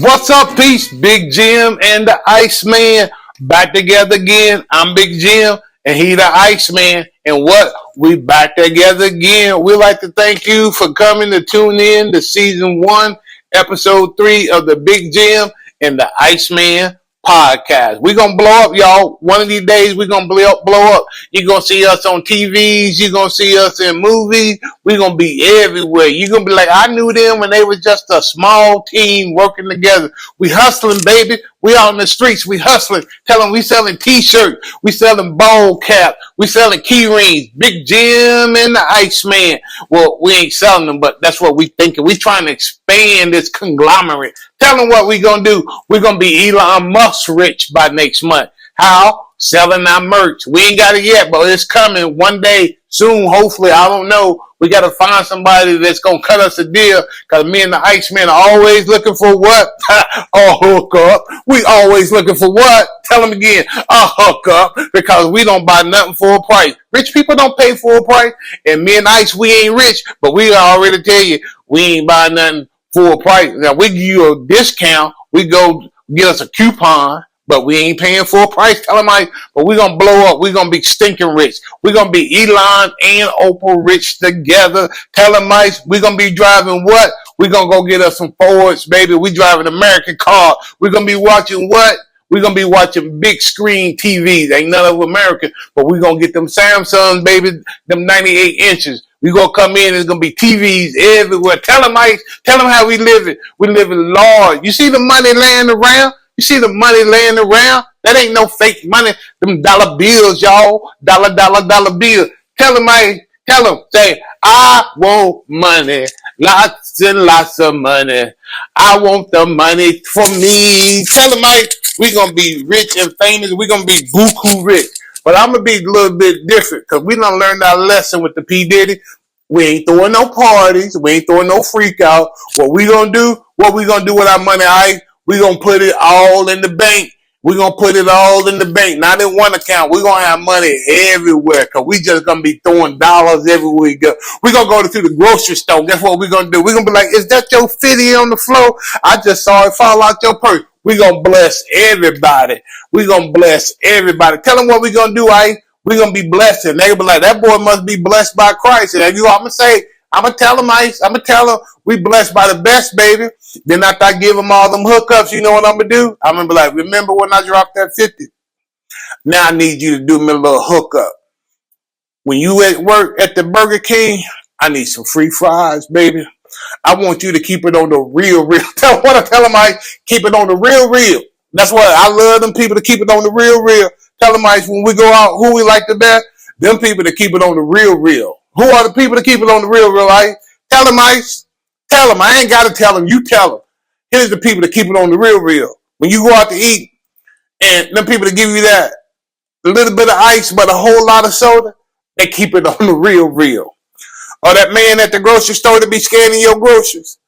What's up, peace? Big Jimm and the Iceman back together again. I'm Big Jimm and he the Iceman. And what? We back together again. We'd like to thank you for coming to tune in to season 1, episode 3 of the Big Jimm and the Iceman podcast. We're going to blow up, y'all. One of these days, we're going to blow up. You're going to see us on TVs. You're going to see us in movies. We're going to be everywhere. You're going to be like, I knew them when they was just a small team working together. We hustling, baby. We out in the streets. We hustling. Tell them we selling t-shirts. We selling ball caps. We selling key rings. Big Jimm and the Iceman. Well, we ain't selling them, but that's what we thinking. We trying to expand this conglomerate. Tell them what we gonna do. We're gonna be Elon Musk rich by next month. How? Selling our merch. We ain't got it yet, but it's coming one day soon. Hopefully, I don't know. We got to find somebody that's going to cut us a deal, because me and the Iceman are always looking for what? A hookup. We always looking for what? Tell them again. A hookup, because we don't buy nothing for a price. Rich people don't pay for a price, and me and Ice, we ain't rich, but we already tell you, we ain't buy nothing for a price. Now, we give you a discount. We go get us a coupon, but we ain't paying for a price. Tell them, but we're going to blow up. We're going to be stinking rich. We're going to be Elon and Oprah rich together. Tell them, we're going to be driving what? We're going to go get us some Fords, baby. We driving American car. We're going to be watching what? We're going to be watching big screen TVs. Ain't none of American, but we're going to get them Samsungs, baby, them 98 inches. We're going to come in, there's going to be TVs everywhere. Tell them, tell them how we living. We living large. You see the money laying around? You see the money laying around? That ain't no fake money. Them dollar bills, y'all. Dollar bill. Tell them, say, I want money. Lots and lots of money. I want the money for me. Tell them, we going to be rich and famous. We going to be buku rich. But I'm going to be a little bit different, because we done learned our lesson with the P. Diddy. We ain't throwing no parties. We ain't throwing no freak out. What we going to do with our money, we going to put it all in the bank. We going to put it all in the bank, not in one account. We going to have money everywhere, because we just going to be throwing dollars everywhere we go. We going to go to the grocery store. Guess what we going to do? We going to be like, is that your 50 on the floor? I just saw it fall out your purse. We going to bless everybody. We going to bless everybody. Tell them what we going to do, we going to be blessed. And they going to be like, that boy must be blessed by Christ. And I'm going to say, I'm going to tell them, I'm going to tell them we blessed by the best, baby. Then after I give them all them hookups, you know what I'm going to do? I'm going to be like, remember when I dropped that 50? Now I need you to do me a little hookup. When you at work at the Burger King, I need some free fries, baby. I want you to keep it on the real. Tell them, keep it on the real. That's why I love them people to keep it on the real. Tell them, when we go out, who we like the best? Them people to keep it on the real. Who are the people to keep it on the real, Tell them, Tell them. I ain't got to tell them. You tell them. Here's the people that keep it on the real. When you go out to eat, and them people that give you that a little bit of ice but a whole lot of soda, they keep it on the real. Or that man at the grocery store to be scanning your groceries,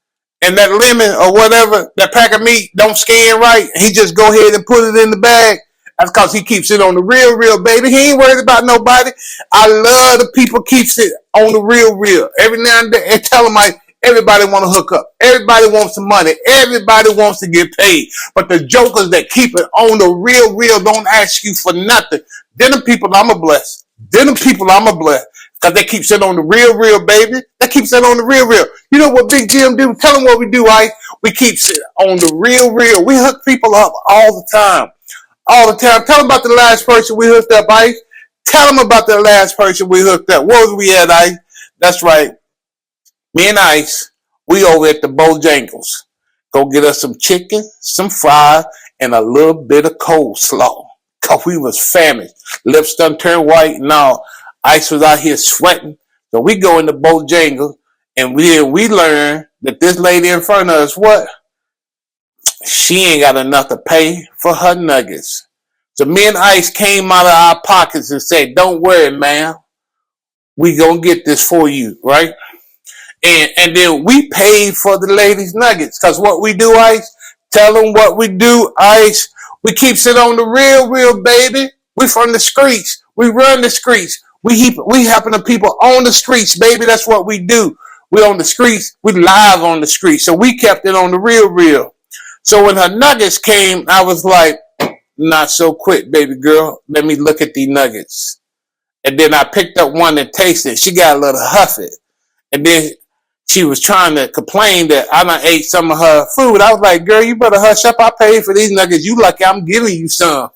and that lemon or whatever, that pack of meat don't scan right, he just go ahead and put it in the bag. That's because he keeps it on the real, baby. He ain't worried about nobody. I love the people keeps it on the real. Every now and then, and tell them, everybody want to hook up. Everybody wants some money. Everybody wants to get paid. But the jokers that keep it on the real don't ask you for nothing. Then the people I'ma bless. Because they keep it on the real, baby. They keep it on the real. You know what Big Jimm do? Tell them what we do, We keep it on the real. We hook people up all the time. Tell them about the last person we hooked up, Ice. Tell them about the last person we hooked up. Where was we at, Ice? That's right. Me and Ice, we over at the Bojangles. Go get us some chicken, some fries, and a little bit of coleslaw. Because we was famished. Lips done turned white and all. Ice was out here sweating. So we go in the Bojangles, and we learn that this lady in front of us, what? She ain't got enough to pay for her nuggets. So me and Ice came out of our pockets and said, don't worry, ma'am. We gonna get this for you, right? And then we paid for the ladies' nuggets. Because what we do, Ice, tell them what we do, Ice. We keeps it on the real, baby. We from the streets. We run the streets. We happen to people on the streets, baby. That's what we do. We on the streets. We live on the streets. So we kept it on the real. So when her nuggets came, I was like, not so quick, baby girl. Let me look at these nuggets. And then I picked up one and tasted it. She got a little huffy. And then she was trying to complain that I done ate some of her food. I was like, girl, you better hush up. I paid for these nuggets. You lucky I'm giving you some.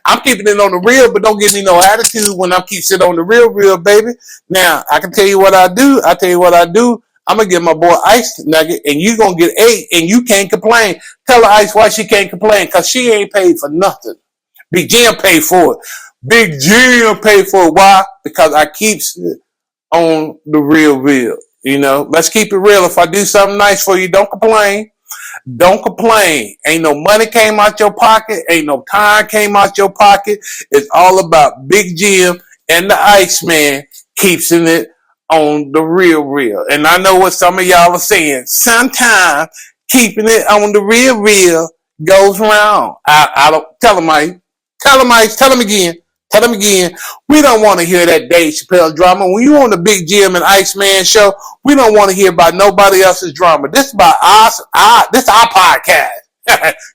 I'm keeping it on the real, but don't give me no attitude when I'm keeping it on the real, baby. Now, I can tell you what I do. I tell you what I do. I'm going to give my boy Ice nugget, and you going to get 8, and you can't complain. Tell her Ice why she can't complain, because she ain't paid for nothing. Big Jim paid for it. Big Jim paid for it. Why? Because I keeps it on the real. You know, let's keep it real. If I do something nice for you, don't complain. Don't complain. Ain't no money came out your pocket. Ain't no time came out your pocket. It's all about Big Jim and the Iceman keeping it on the real. And I know what some of y'all are saying. Sometimes keeping it on the real goes wrong. I don't tell him, Ice. Tell him, Ice. Tell him again. Tell them again, we don't want to hear that Dave Chappelle drama. When you on the Big Jim and Iceman show, we don't want to hear about nobody else's drama. This is about us. This is our podcast.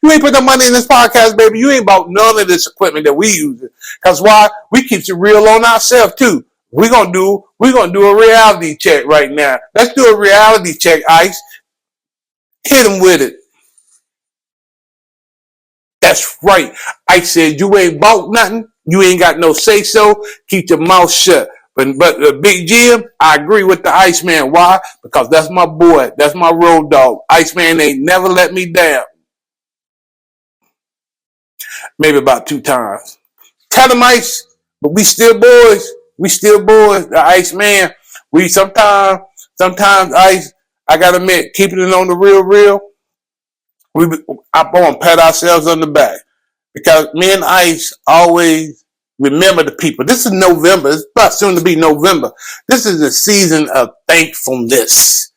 You ain't put no money in this podcast, baby. You ain't bought none of this equipment that we use. Cause why? We keep it real on ourselves too. We're gonna do a reality check right now. Let's do a reality check, Ice. Hit him with it. That's right. I said you ain't bought nothing. You ain't got no say so. Keep your mouth shut. But Big Jim, I agree with the Iceman. Why? Because that's my boy. That's my road dog. Iceman ain't never let me down. Maybe about 2 times. Tell him, Ice, but we still boys. We still boys. The Iceman. We sometimes Ice, I gotta admit, keeping it on the real. I want to pat ourselves on the back. Because me and Ice always remember the people. This is November. It's about soon to be November. This is a season of thankfulness.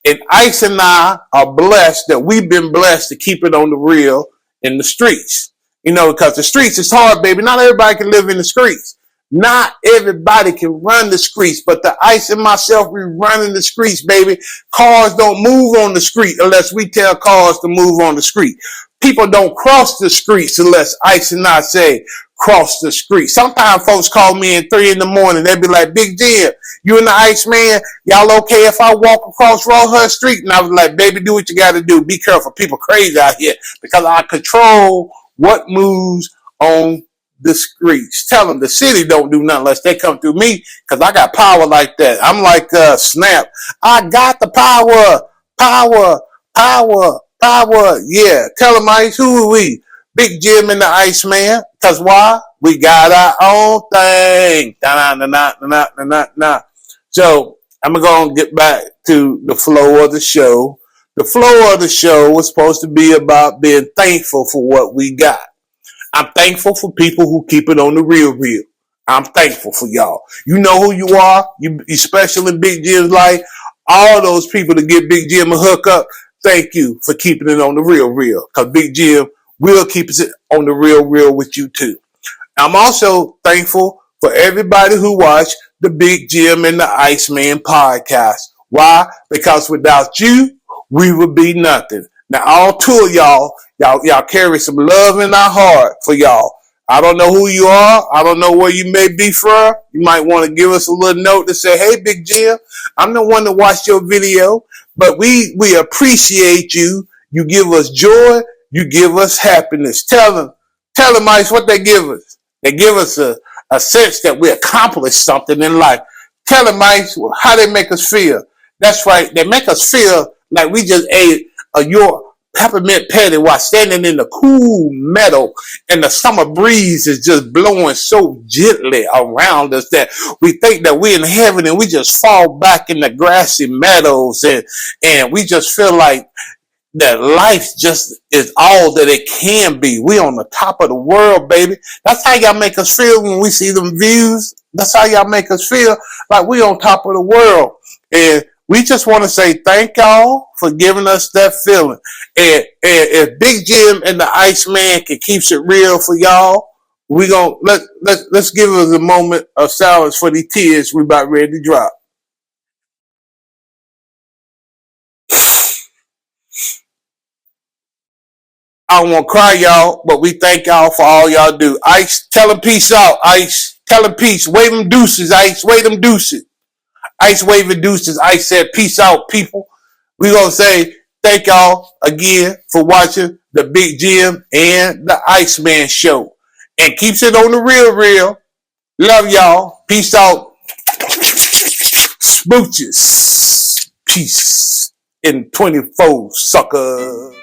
And Ice and I are blessed that we've been blessed to keep it on the real in the streets. You know, because the streets is hard, baby. Not everybody can live in the streets. Not everybody can run the streets, but the Ice and myself, we run in the streets, baby. Cars don't move on the street unless we tell cars to move on the street. People don't cross the streets unless Ice and I say cross the street. Sometimes folks call me at 3 in the morning. They be like, Big Jim, you and the Iceman, y'all okay if I walk across Rosehurst Street? And I was like, baby, do what you got to do. Be careful. People crazy out here because I control what moves on the streets. Tell them the city don't do nothing unless they come through me because I got power like that. I'm like Snap. I got the power. Yeah. Tell them, Ice, who are we? Big Jim and the Iceman. Because why? We got our own thing. So I'm going to get back to the flow of the show. The flow of the show was supposed to be about being thankful for what we got. I'm thankful for people who keep it on the real. I'm thankful for y'all. You know who you are. You special in Big Jim's life. All those people that give Big Jim a hookup, thank you for keeping it on the real. Because Big Jim will keep it on the real with you too. I'm also thankful for everybody who watched the Big Jim and the Iceman podcast. Why? Because without you, we would be nothing. Now, all 2 of y'all carry some love in our heart for y'all. I don't know who you are. I don't know where you may be from. You might want to give us a little note to say, hey, Big Jim, I'm the one that watched your video, but we appreciate you. You give us joy. You give us happiness. Tell them, Ice, what they give us. They give us a sense that we accomplished something in life. Tell them, Ice, how they make us feel. That's right. They make us feel like we just ate a York peppermint patty while standing in the cool meadow and the summer breeze is just blowing so gently around us that we think that we're in heaven and we just fall back in the grassy meadows and we just feel like that life just is all that it can be. We on the top of the world, baby. That's how y'all make us feel when we see them views. That's how y'all make us feel like we on top of the world. And we just want to say thank y'all for giving us that feeling. And if Big Jim and the Iceman can keep it real for y'all, we gonna let's give us a moment of silence for the tears we about ready to drop. I don't want to cry, y'all, but we thank y'all for all y'all do. Ice, tell them peace out, Ice. Tell them peace. Wave them deuces, Ice. Wave them deuces. Ice waving deuces. Ice said peace out, people. We gonna say thank y'all again for watching the Big Jimm and the Iceman show. And keeps it on the real. Love y'all. Peace out. Smooches. Peace in 24, sucker.